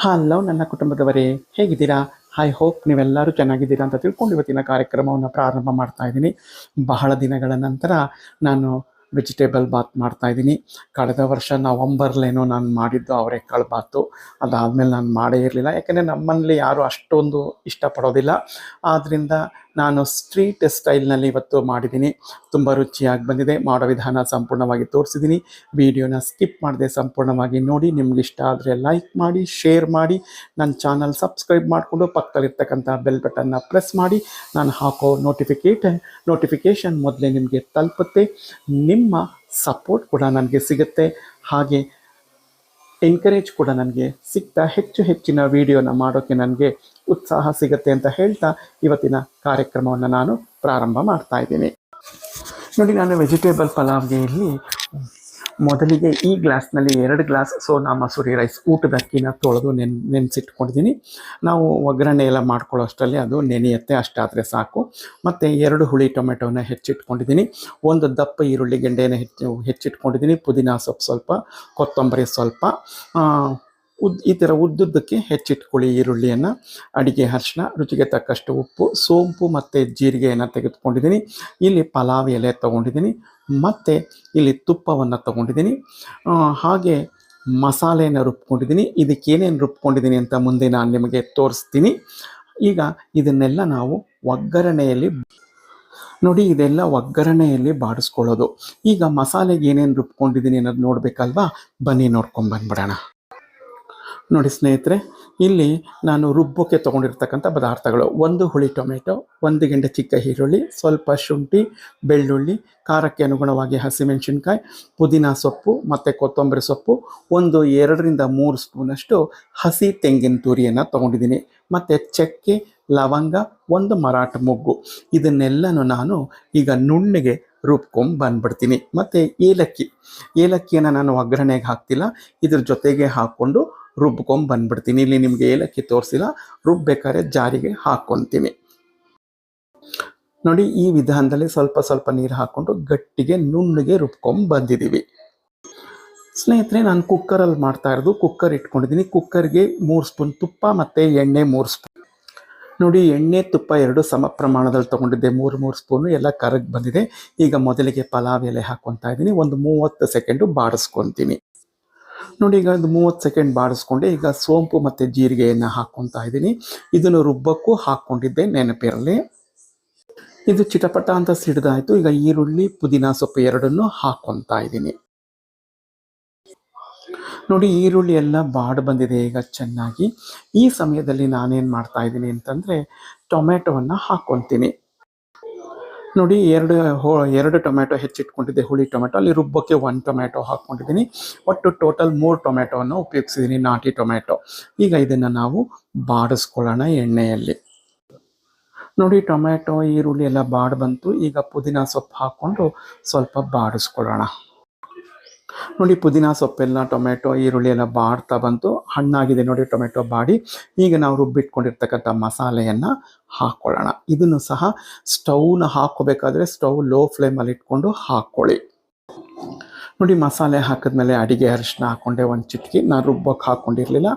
Hello ನನ್ನ ಕುಟುಂಬದವರೇ, ಹೇಗಿದ್ದೀರಾ? I hope ನೀವೆಲ್ಲರೂ ಚೆನ್ನಾಗಿದ್ದೀರಾ ಅಂತ ತಿಳ್ಕೊಂಡು ಇವತ್ತಿನ ಕಾರ್ಯಕ್ರಮವನ್ನು ಪ್ರಾರಂಭ ಮಾಡ್ತಾ ಇದ್ದೀನಿ. ಬಹಳ ದಿನಗಳ ನಂತರ ನಾನು ವೆಜಿಟೇಬಲ್ ಬಾತ್ ಮಾಡ್ತಾ ಇದ್ದೀನಿ. ಕಳೆದ ವರ್ಷ ನವಂಬರ್ಲೇನೋ ನಾನು ಮಾಡಿದ್ದು ಅವರೆಕಾಳು ಬಾತು. ಅದಾದಮೇಲೆ ನಾನು ಮಾಡೇ ಇರಲಿಲ್ಲ, ಯಾಕೆಂದರೆ ನಮ್ಮಲ್ಲಿ ಯಾರೂ ಅಷ್ಟೊಂದು ಇಷ್ಟಪಡೋದಿಲ್ಲ. ಆದ್ದರಿಂದ ನಾನು ಸ್ಟ್ರೀಟ್ ಸ್ಟೈಲ್ನಲ್ಲಿ ಇವತ್ತು ಮಾಡಿದ್ದೀನಿ. ತುಂಬ ರುಚಿಯಾಗಿ ಬಂದಿದೆ. ಮಾಡೋ ವಿಧಾನ ಸಂಪೂರ್ಣವಾಗಿ ತೋರಿಸಿದ್ದೀನಿ. ವಿಡಿಯೋನ ಸ್ಕಿಪ್ ಮಾಡದೆ ಸಂಪೂರ್ಣವಾಗಿ ನೋಡಿ. ನಿಮ್ಗೆ ಇಷ್ಟ ಆದರೆ ಲೈಕ್ ಮಾಡಿ, ಶೇರ್ ಮಾಡಿ, ನನ್ನ ಚಾನಲ್ ಸಬ್ಸ್ಕ್ರೈಬ್ ಮಾಡಿಕೊಂಡು ಪಕ್ಕದಲ್ಲಿರ್ತಕ್ಕಂಥ ಬೆಲ್ ಬಟನ್ನ ಪ್ರೆಸ್ ಮಾಡಿ. ನಾನು ಹಾಕೋ ನೋಟಿಫಿಕೇಷನ್ ಮೊದಲೇ ನಿಮಗೆ ತಲುಪುತ್ತೆ. ನಿಮ್ಮ ಸಪೋರ್ಟ್ ಕೂಡ ನನಗೆ ಸಿಗುತ್ತೆ, ಹಾಗೆ ಎನ್ಕರೇಜ್ ಕೂಡ ನನಗೆ ಸಿಗ್ತಾ ಹೆಚ್ಚಿನ ವಿಡಿಯೋನ ಮಾಡೋಕ್ಕೆ ನನಗೆ ಉತ್ಸಾಹ ಸಿಗುತ್ತೆ ಅಂತ ಹೇಳ್ತಾ ಇವತ್ತಿನ ಕಾರ್ಯಕ್ರಮವನ್ನು ನಾನು ಪ್ರಾರಂಭ ಮಾಡ್ತಾ ಇದ್ದೀನಿ. ನೋಡಿ, ನಾನು ವೆಜಿಟೇಬಲ್ ಪಲಾವ್ಗೆ ಇಲ್ಲಿ ಮೊದಲಿಗೆ ಈ ಗ್ಲಾಸ್ನಲ್ಲಿ 2 ಗ್ಲಾಸ್ ಸೋನಾ ಮಸೂರಿ ರೈಸ್ ಊಟದ ಅಕ್ಕಿನ ತೊಳೆದು ನೆನೆಸಿಟ್ಕೊಂಡಿದ್ದೀನಿ. ನಾವು ಒಗ್ಗರಣೆ ಎಲ್ಲ ಮಾಡ್ಕೊಳ್ಳೋ ಅಷ್ಟರಲ್ಲಿ ಅದು ನೆನೆಯುತ್ತೆ, ಅಷ್ಟಾದರೆ ಸಾಕು. ಮತ್ತು 2 ಹುಳಿ ಟೊಮೆಟೊನ ಹೆಚ್ಚಿಟ್ಕೊಂಡಿದ್ದೀನಿ. 1 ದಪ್ಪ ಈರುಳ್ಳಿ ಗೆಡ್ಡೆನ ಹೆಚ್ಚಿಟ್ಕೊಂಡಿದ್ದೀನಿ. ಪುದೀನ ಸೊಪ್ಪು ಸ್ವಲ್ಪ, ಕೊತ್ತಂಬರಿ ಸ್ವಲ್ಪ, ಈ ಥರ ಉದ್ದುದ್ದಕ್ಕೆ ಹೆಚ್ಚಿಟ್ಕೊಳ್ಳಿ ಈರುಳ್ಳಿಯನ್ನು. ಅಡಿಗೆ ಅರಿಶಿನ, ರುಚಿಗೆ ತಕ್ಕಷ್ಟು ಉಪ್ಪು, ಸೋಂಪು ಮತ್ತು ಜೀರಿಗೆಯನ್ನು ತೆಗೆದುಕೊಂಡಿದ್ದೀನಿ. ಇಲ್ಲಿ ಪಲಾವ್ ಎಲೆ ತೊಗೊಂಡಿದ್ದೀನಿ, ಮತ್ತು ಇಲ್ಲಿ ತುಪ್ಪವನ್ನು ತೊಗೊಂಡಿದ್ದೀನಿ. ಹಾಗೆ ಮಸಾಲೆಯನ್ನು ರುಬ್ಕೊಂಡಿದ್ದೀನಿ. ಇದಕ್ಕೇನೇನು ರುಬ್ಕೊಂಡಿದ್ದೀನಿ ಅಂತ ಮುಂದೆ ನಾನು ನಿಮಗೆ ತೋರಿಸ್ತೀನಿ. ಈಗ ಇದನ್ನೆಲ್ಲ ನಾವು ಒಗ್ಗರಣೆಯಲ್ಲಿ ನೋಡಿ, ಇದೆಲ್ಲ ಒಗ್ಗರಣೆಯಲ್ಲಿ ಬಾಡಿಸ್ಕೊಳ್ಳೋದು. ಈಗ ಮಸಾಲೆಗೆ ಏನೇನು ರುಬ್ಕೊಂಡಿದ್ದೀನಿ ಅನ್ನೋದು ನೋಡಬೇಕಲ್ವಾ? ಬನ್ನಿ ನೋಡ್ಕೊಂಬಂದ್ಬಿಡೋಣ. ನೋಡಿ ಸ್ನೇಹಿತರೆ, ಇಲ್ಲಿ ನಾನು ರುಬ್ಬೋಕ್ಕೆ ತೊಗೊಂಡಿರ್ತಕ್ಕಂಥ ಪದಾರ್ಥಗಳು: 1 ಹುಳಿ ಟೊಮೆಟೊ, 1 ಗೆಡ್ಡೆ ಚಿಕ್ಕ ಈರುಳ್ಳಿ, ಸ್ವಲ್ಪ ಶುಂಠಿ, ಬೆಳ್ಳುಳ್ಳಿ, ಖಾರಕ್ಕೆ ಅನುಗುಣವಾಗಿ ಹಸಿಮೆಣಸಿನ್ಕಾಯಿ, ಪುದೀನ ಸೊಪ್ಪು ಮತ್ತು ಕೊತ್ತಂಬರಿ ಸೊಪ್ಪು, 2-3 ಸ್ಪೂನಷ್ಟು ಹಸಿ ತೆಂಗಿನ ತುರಿಯನ್ನು ತೊಗೊಂಡಿದ್ದೀನಿ, ಮತ್ತು ಚಕ್ಕೆ, ಲವಂಗ, 1 ಮರಾಠ ಮೊಗ್ಗು. ಇದನ್ನೆಲ್ಲನೂ ನಾನು ಈಗ ನುಣ್ಣಗೆ ಬಂದ್ಬಿಡ್ತೀನಿ. ಮತ್ತು ಏಲಕ್ಕಿಯನ್ನು ನಾನು ಒಗ್ಗರಣೆಗೆ ಹಾಕ್ತಿಲ್ಲ, ಇದ್ರ ಜೊತೆಗೆ ಹಾಕ್ಕೊಂಡು ಬಂದ್ಬಿಡ್ತೀನಿ. ಇಲ್ಲಿ ನಿಮಗೆ ಏಲಕ್ಕಿ ತೋರಿಸಿಲ್ಲ, ರುಬ್ಬೇಕಾದ್ರೆ ಜಾರಿಗೆ ಹಾಕ್ಕೊತೀನಿ. ನೋಡಿ, ಈ ವಿಧಾನದಲ್ಲಿ ಸ್ವಲ್ಪ ನೀರು ಹಾಕ್ಕೊಂಡು ಗಟ್ಟಿಗೆ ನುಣ್ಣಗೆ ಬಂದಿದ್ದೀವಿ. ಸ್ನೇಹಿತರೆ, ನಾನು ಕುಕ್ಕರಲ್ಲಿ ಮಾಡ್ತಾ ಇರೋದು. ಕುಕ್ಕರ್ ಇಟ್ಕೊಂಡಿದ್ದೀನಿ. ಕುಕ್ಕರ್ಗೆ 3 ಸ್ಪೂನ್ ತುಪ್ಪ ಮತ್ತು ಎಣ್ಣೆ 3 ಸ್ಪೂನ್. ನೋಡಿ, ಎಣ್ಣೆ ತುಪ್ಪ 2 ಸಮ ಪ್ರಮಾಣದಲ್ಲಿ ತೊಗೊಂಡಿದ್ದೆ. 3 ಸ್ಪೂನು ಎಲ್ಲ ಕರಗಿ ಬಂದಿದೆ. ಈಗ ಮೊದಲಿಗೆ ಪಲಾವ್ ಎಲೆ ಹಾಕ್ಕೊತಾ ಇದ್ದೀನಿ. ಒಂದು 30 ಸೆಕೆಂಡು ಬಾಡಿಸ್ಕೊತೀನಿ. ನೋಡಿ, ಈಗ ಒಂದು 30 ಸೆಕೆಂಡ್ ಬಾಡಿಸ್ಕೊಂಡೆ. ಈಗ ಸೋಂಪು ಮತ್ತು ಜೀರಿಗೆಯನ್ನು ಹಾಕ್ಕೊತಾ ಇದ್ದೀನಿ. ಇದನ್ನು ರುಬ್ಬಕ್ಕೂ ಹಾಕ್ಕೊಂಡಿದ್ದೆ, ನೆನಪಿರಲಿ. ಇದು ಚಿಟಪಟ ಅಂತ ಸಿಡಿದಾಯಿತು. ಈಗ ಈರುಳ್ಳಿ, ಪುದೀನ ಸೊಪ್ಪು ಎರಡನ್ನೂ ಹಾಕ್ಕೊತಾ ಇದ್ದೀನಿ. ನೋಡಿ, ಈರುಳ್ಳಿ ಎಲ್ಲ ಬಾಡಿ ಈಗ ಚೆನ್ನಾಗಿ. ಈ ಸಮಯದಲ್ಲಿ ನಾನೇನು ಮಾಡ್ತಾ ಇದ್ದೀನಿ ಅಂತಂದರೆ ಟೊಮೆಟೊವನ್ನು ಹಾಕ್ಕೊತೀನಿ. ನೋಡಿ, 2 ಟೊಮೆಟೊ ಹೆಚ್ಚಿಟ್ಕೊಂಡಿದ್ದೆ, ಹುಳಿ ಟೊಮೆಟೊ. ಅಲ್ಲಿ ರುಬ್ಬಕ್ಕೆ 1 ಟೊಮೆಟೊ ಹಾಕ್ಕೊಂಡಿದ್ದೀನಿ. ಒಟ್ಟು ಟೋಟಲ್ 3 ಟೊಮೆಟೊವನ್ನು ಉಪಯೋಗಿಸಿದ್ದೀನಿ, ನಾಟಿ ಟೊಮೆಟೊ. ಈಗ ಇದನ್ನು ನಾವು ಬಾಡಿಸ್ಕೊಳ್ಳೋಣ ಎಣ್ಣೆಯಲ್ಲಿ. ನೋಡಿ, ಟೊಮೆಟೊ ಈರುಳ್ಳಿ ಎಲ್ಲ ಬಂತು. ಈಗ ಪುದೀನ ಸೊಪ್ಪು ಹಾಕ್ಕೊಂಡು ಸ್ವಲ್ಪ ಬಾಡಿಸ್ಕೊಳ್ಳೋಣ. ನೋಡಿ, ಪುದೀನ ಸೊಪ್ಪೆಲ್ಲ, ಟೊಮೆಟೊ ಈರುಳ್ಳಿ ಎಲ್ಲ ಬಾಡ್ತಾ ಬಂತು. ಹಣ್ಣಾಗಿದೆ ನೋಡಿ ಟೊಮೆಟೊ ಬಾಡಿ. ಈಗ ನಾವು ರುಬ್ಬಿಟ್ಕೊಂಡಿರ್ತಕ್ಕಂಥ ಮಸಾಲೆಯನ್ನು ಹಾಕ್ಕೊಳ್ಳೋಣ. ಇದನ್ನು ಸಹ ಸ್ಟವ್ನ ಹಾಕ್ಕೋಬೇಕಾದ್ರೆ ಸ್ಟವ್ ಲೋ ಫ್ಲೇಮಲ್ಲಿ ಇಟ್ಕೊಂಡು ಹಾಕ್ಕೊಳ್ಳಿ. ನೋಡಿ, ಮಸಾಲೆ ಹಾಕಿದ್ಮೇಲೆ ಅಡಿಗೆ ಅರಿಶಿನ ಹಾಕ್ಕೊಂಡೆ, 1 ಚಿಟಿಕೆ. ನಾನು ರುಬ್ಬಕ್ಕೆ ಹಾಕ್ಕೊಂಡಿರಲಿಲ್ಲ.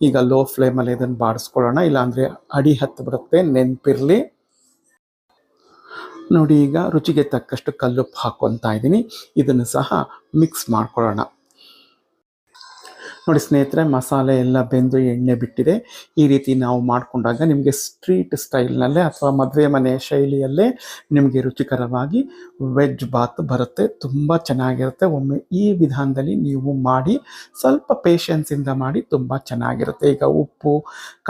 ಈಗ ಲೋ ಫ್ಲೇಮಲ್ಲಿ ಇದನ್ನು ಬಾಡಿಸ್ಕೊಳ್ಳೋಣ, ಇಲ್ಲಾಂದರೆ ಅಡಿ ಹತ್ತಿಬಿಡುತ್ತೆ, ನೆನಪಿರಲಿ. ನೋಡಿ, ಈಗ ರುಚಿಗೆ ತಕ್ಕಷ್ಟು ಕಲ್ಲುಪ್ಪು ಹಾಕ್ಕೊತಾ ಇದ್ದೀನಿ. ಇದನ್ನು ಸಹ ಮಿಕ್ಸ್ ಮಾಡ್ಕೊಳ್ಳೋಣ. ನೋಡಿ ಸ್ನೇಹಿತರೆ, ಮಸಾಲೆ ಎಲ್ಲ ಬೆಂದು ಎಣ್ಣೆ ಬಿಟ್ಟಿದೆ. ಈ ರೀತಿ ನಾವು ಮಾಡಿಕೊಂಡಾಗ ನಿಮಗೆ ಸ್ಟ್ರೀಟ್ ಸ್ಟೈಲ್ನಲ್ಲೇ ಅಥವಾ ಮದುವೆ ಮನೆ ಶೈಲಿಯಲ್ಲೇ ನಿಮಗೆ ರುಚಿಕರವಾಗಿ ವೆಜ್ ಬಾತ್ ಬರುತ್ತೆ. ತುಂಬ ಚೆನ್ನಾಗಿರುತ್ತೆ. ಒಮ್ಮೆ ಈ ವಿಧಾನದಲ್ಲಿ ನೀವು ಮಾಡಿ, ಸ್ವಲ್ಪ ಪೇಷನ್ಸಿಂದ ಮಾಡಿ, ತುಂಬ ಚೆನ್ನಾಗಿರುತ್ತೆ. ಈಗ ಉಪ್ಪು,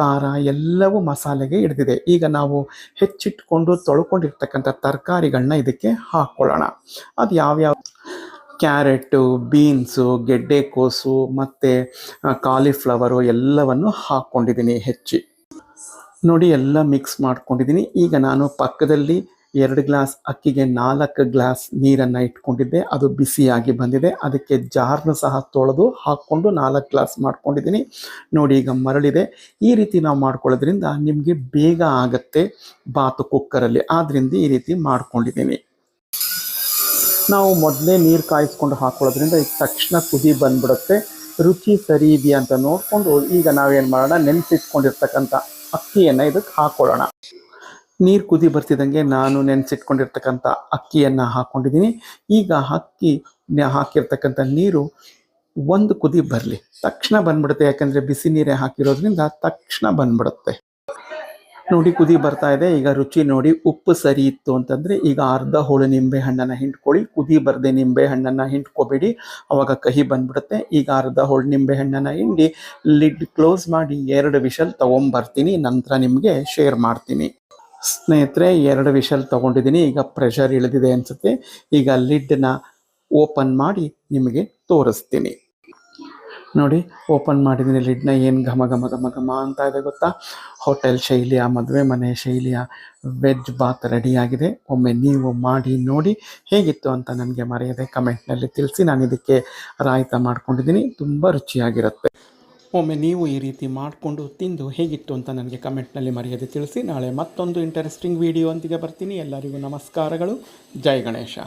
ಖಾರ ಎಲ್ಲವೂ ಮಸಾಲೆಗೆ ಹಿಡಿದಿದೆ. ಈಗ ನಾವು ಹೆಚ್ಚಿಟ್ಕೊಂಡು ತೊಳ್ಕೊಂಡಿರ್ತಕ್ಕಂಥ ತರಕಾರಿಗಳನ್ನ ಇದಕ್ಕೆ ಹಾಕ್ಕೊಳ್ಳೋಣ. ಅದು ಯಾವ್ಯಾವ: ಕ್ಯಾರೆಟು, ಬೀನ್ಸು, ಗೆಡ್ಡೆಕೋಸು ಮತ್ತು ಕಾಲಿಫ್ಲವರು ಎಲ್ಲವನ್ನು ಹಾಕ್ಕೊಂಡಿದ್ದೀನಿ ಹೆಚ್ಚಿ. ನೋಡಿ, ಎಲ್ಲ ಮಿಕ್ಸ್ ಮಾಡ್ಕೊಂಡಿದ್ದೀನಿ. ಈಗ ನಾನು ಪಕ್ಕದಲ್ಲಿ 2 ಗ್ಲಾಸ್ ಅಕ್ಕಿಗೆ 4 ಗ್ಲಾಸ್ ನೀರನ್ನು ಇಟ್ಕೊಂಡಿದ್ದೆ. ಅದು ಬಿಸಿಯಾಗಿ ಬಂದಿದೆ. ಅದಕ್ಕೆ ಜಾರ್ನ ಸಹ ತೊಳೆದು ಹಾಕ್ಕೊಂಡು 4 ಗ್ಲಾಸ್ ಮಾಡ್ಕೊಂಡಿದ್ದೀನಿ. ನೋಡಿ, ಈಗ ಮರಳಿದೆ. ಈ ರೀತಿ ನಾವು ಮಾಡ್ಕೊಳ್ಳೋದ್ರಿಂದ ನಿಮಗೆ ಬೇಗ ಆಗುತ್ತೆ ಬಾತು ಕುಕ್ಕರಲ್ಲಿ. ಆದ್ದರಿಂದ ಈ ರೀತಿ ಮಾಡ್ಕೊಂಡಿದ್ದೀನಿ. ನಾವು ಮೊದಲೇ ನೀರು ಕಾಯಿಸ್ಕೊಂಡು ಹಾಕ್ಕೊಳ್ಳೋದ್ರಿಂದ ಈಗ ತಕ್ಷಣ ಕುದಿ ಬಂದ್ಬಿಡುತ್ತೆ. ರುಚಿ ಸರಿ ಇದೆಯಾ ಅಂತ ನೋಡಿಕೊಂಡು ಈಗ ನಾವೇನು ಮಾಡೋಣ, ನೆನೆಸಿಟ್ಕೊಂಡಿರ್ತಕ್ಕಂಥ ಅಕ್ಕಿಯನ್ನು ಇದಕ್ಕೆ ಹಾಕ್ಕೊಳ್ಳೋಣ. ನೀರು ಕುದಿ ಬರ್ತಿದ್ದಂಗೆ ನಾನು ನೆನೆಸಿಟ್ಕೊಂಡಿರ್ತಕ್ಕಂಥ ಅಕ್ಕಿಯನ್ನು ಹಾಕ್ಕೊಂಡಿದ್ದೀನಿ. ಈಗ ಅಕ್ಕಿ ಹಾಕಿರ್ತಕ್ಕಂಥ ನೀರು ಒಂದು ಕುದಿ ಬರಲಿ, ತಕ್ಷಣ ಬಂದ್ಬಿಡುತ್ತೆ. ಯಾಕಂದರೆ ಬಿಸಿ ನೀರೇ ಹಾಕಿರೋದ್ರಿಂದ ತಕ್ಷಣ ಬಂದ್ಬಿಡುತ್ತೆ. ನೋಡಿ ಕುದಿ ಬರ್ತಾ ಇದೆ. ಈಗ ರುಚಿ ನೋಡಿ, ಉಪ್ಪು ಸರಿ ಇತ್ತು ಅಂತಂದರೆ ಈಗ ಅರ್ಧ ಹೋಳು ನಿಂಬೆ ಹಣ್ಣನ್ನು ಹಿಂಡ್ಕೊಳ್ಳಿ. ಕುದಿ ಬರದೆ ನಿಂಬೆ ಹಣ್ಣನ್ನು ಹಿಂಡ್ಕೋಬೇಡಿ, ಅವಾಗ ಕಹಿ ಬಂದ್ಬಿಡುತ್ತೆ. ಈಗ ಅರ್ಧ ಹೋಳು ನಿಂಬೆ ಹಣ್ಣನ್ನು ಹಿಂಡಿ ಲಿಡ್ ಕ್ಲೋಸ್ ಮಾಡಿ 2 ವಿಷಲ್ ತೊಗೊಂಬರ್ತೀನಿ, ನಂತರ ನಿಮಗೆ ಶೇರ್ ಮಾಡ್ತೀನಿ. ಸ್ನೇಹಿತರೆ 2 ವಿಷಲ್ ತೊಗೊಂಡಿದ್ದೀನಿ. ಈಗ ಪ್ರೆಷರ್ ಇಳಿದಿದೆ ಅನಿಸುತ್ತೆ. ಈಗ ಲಿಡ್ನ ಓಪನ್ ಮಾಡಿ ನಿಮಗೆ ತೋರಿಸ್ತೀನಿ. ನೋಡಿ ಓಪನ್ ಮಾಡಿದ್ದೀನಿ ಲಿಡ್ನ. ಏನು ಘಮ ಘಮ ಘಮ ಘಮ ಅಂತ ಇದೆ ಗೊತ್ತಾ? ಹೋಟೆಲ್ ಶೈಲಿಯ, ಮದುವೆ ಮನೆ ಶೈಲಿಯ ವೆಜ್ ಬಾತ್ ರೆಡಿಯಾಗಿದೆ. ಒಮ್ಮೆ ನೀವು ಮಾಡಿ ನೋಡಿ, ಹೇಗಿತ್ತು ಅಂತ ನನಗೆ ಮರೆಯದೆ ಕಮೆಂಟ್ನಲ್ಲಿ ತಿಳಿಸಿ. ನಾನು ಇದಕ್ಕೆ ರಾಯ್ತ ಮಾಡ್ಕೊಂಡಿದ್ದೀನಿ, ತುಂಬ ರುಚಿಯಾಗಿರುತ್ತೆ. ಒಮ್ಮೆ ನೀವು ಈ ರೀತಿ ಮಾಡಿಕೊಂಡು ತಿಂದು ಹೇಗಿತ್ತು ಅಂತ ನನಗೆ ಕಮೆಂಟ್ನಲ್ಲಿ ಮರೆಯದೆ ತಿಳಿಸಿ. ನಾಳೆ ಮತ್ತೊಂದು ಇಂಟ್ರೆಸ್ಟಿಂಗ್ ವಿಡಿಯೋ ಒಂದಿಗೆ ಬರ್ತೀನಿ. ಎಲ್ಲರಿಗೂ ನಮಸ್ಕಾರಗಳು. ಜೈ ಗಣೇಶ.